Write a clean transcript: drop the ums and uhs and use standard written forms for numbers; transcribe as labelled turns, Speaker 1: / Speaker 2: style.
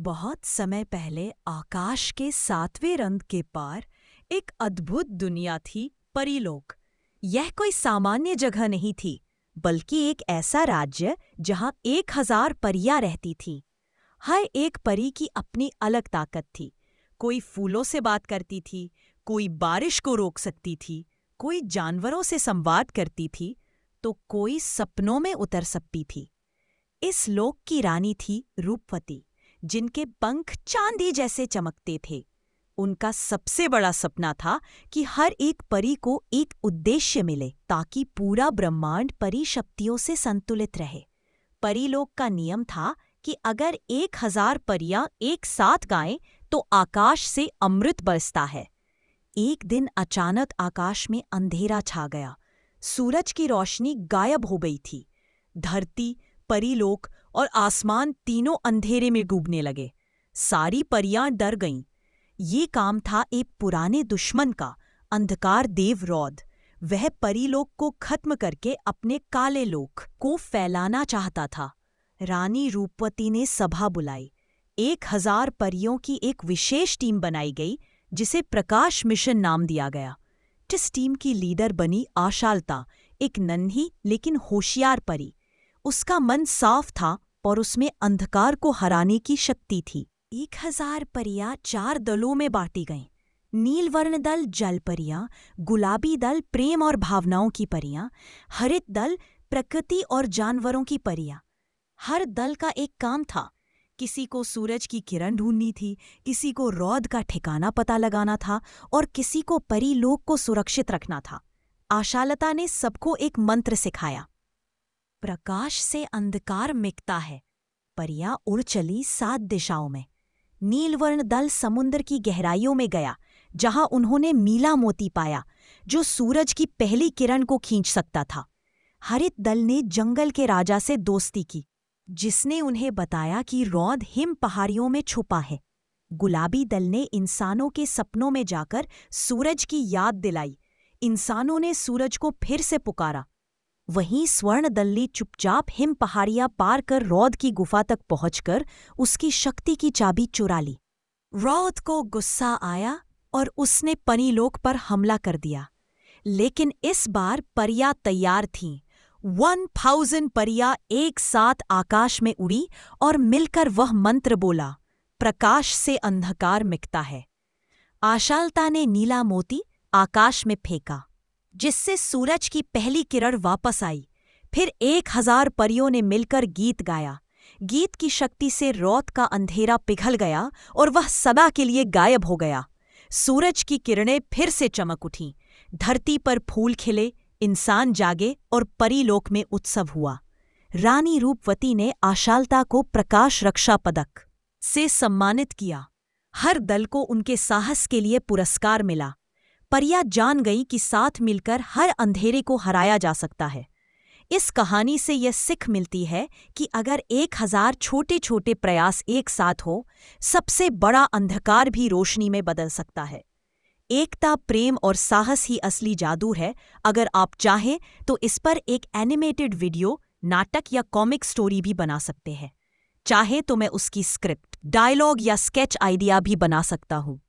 Speaker 1: बहुत समय पहले आकाश के 7वें रंग के पार एक अद्भुत दुनिया थी, परीलोक। यह कोई सामान्य जगह नहीं थी, बल्कि एक ऐसा राज्य जहां 1000 परियां रहती थीं। हर एक परी की अपनी अलग ताकत थी। कोई फूलों से बात करती थी, कोई बारिश को रोक सकती थी, कोई जानवरों से संवाद करती थी, तो कोई सपनों में उतर सकती थी। इस लोक की रानी थी रूपवती, जिनके पंख चांदी जैसे चमकते थे। उनका सबसे बड़ा सपना था कि हर एक परी को एक उद्देश्य मिले, ताकि पूरा ब्रह्मांड परी शक्तियों से संतुलित रहे। परीलोक का नियम था कि अगर 1000 परियां एक साथ गाएं तो आकाश से अमृत बरसता है। एक दिन अचानक आकाश में अंधेरा छा गया। सूरज की रोशनी गायब हो गई थी। धरती, परीलोक और आसमान तीनों अंधेरे में डूबने लगे। सारी परियां डर गईं। ये काम था एक पुराने दुश्मन का, अंधकार देव रौद। वह परीलोक को खत्म करके अपने काले लोक को फैलाना चाहता था। रानी रूपवती ने सभा बुलाई। 1000 परियों की एक विशेष टीम बनाई गई, जिसे प्रकाश मिशन नाम दिया गया। जिस टीम की लीडर बनी आशालता, एक नन्ही लेकिन होशियार परी। उसका मन साफ था और उसमें अंधकार को हराने की शक्ति थी। 1000 परियां 4 दलों में बांटी गईं। नीलवर्ण दल जल परियां, गुलाबी दल प्रेम और भावनाओं की परियां, हरित दल प्रकृति और जानवरों की परियां। हर दल का एक काम था। किसी को सूरज की किरण ढूंढनी थी, किसी को रौद का ठिकाना पता लगाना था और किसी को परीलोक को सुरक्षित रखना था। आशालता ने सबको एक मंत्र सिखाया। प्रकाश से अंधकार मिटता है। परियां उड़ चली 7 दिशाओं में। नीलवर्ण दल समुद्र की गहराइयों में गया, जहां उन्होंने मीला मोती पाया, जो सूरज की पहली किरण को खींच सकता था। हरित दल ने जंगल के राजा से दोस्ती की, जिसने उन्हें बताया कि रौद हिम पहाड़ियों में छुपा है। गुलाबी दल ने इंसानों के सपनों में जाकर सूरज की याद दिलाई। इंसानों ने सूरज को फिर से पुकारा। वहीं स्वर्ण दल ने चुपचाप हिम पहाड़ियां पार कर रौद की गुफा तक पहुंचकर उसकी शक्ति की चाबी चुरा ली। रौद को गुस्सा आया और उसने परीलोक पर हमला कर दिया। लेकिन इस बार परियां तैयार थीं। 1000 परियां एक साथ आकाश में उड़ी और मिलकर वह मंत्र बोला, प्रकाश से अंधकार मिटता है। आशालता ने नीला मोती आकाश में फेंका, जिससे सूरज की पहली किरण वापस आई। फिर 1000 परियों ने मिलकर गीत गाया। गीत की शक्ति से रौद का अंधेरा पिघल गया और वह सदा के लिए गायब हो गया। सूरज की किरणें फिर से चमक उठीं। धरती पर फूल खिले, इंसान जागे और परीलोक में उत्सव हुआ। रानी रूपवती ने आशालता को प्रकाश रक्षा पदक से सम्मानित किया। हर दल को उनके साहस के लिए पुरस्कार मिला। परियां जान गईं कि साथ मिलकर हर अंधेरे को हराया जा सकता है। इस कहानी से यह सीख मिलती है कि अगर 1000 छोटे छोटे प्रयास एक साथ हो, सबसे बड़ा अंधकार भी रोशनी में बदल सकता है। एकता, प्रेम और साहस ही असली जादू है। अगर आप चाहें तो इस पर एक एनिमेटेड वीडियो, नाटक या कॉमिक स्टोरी भी बना सकते हैं। चाहे तो मैं उसकी स्क्रिप्ट, डायलॉग या स्केच आइडिया भी बना सकता हूँ।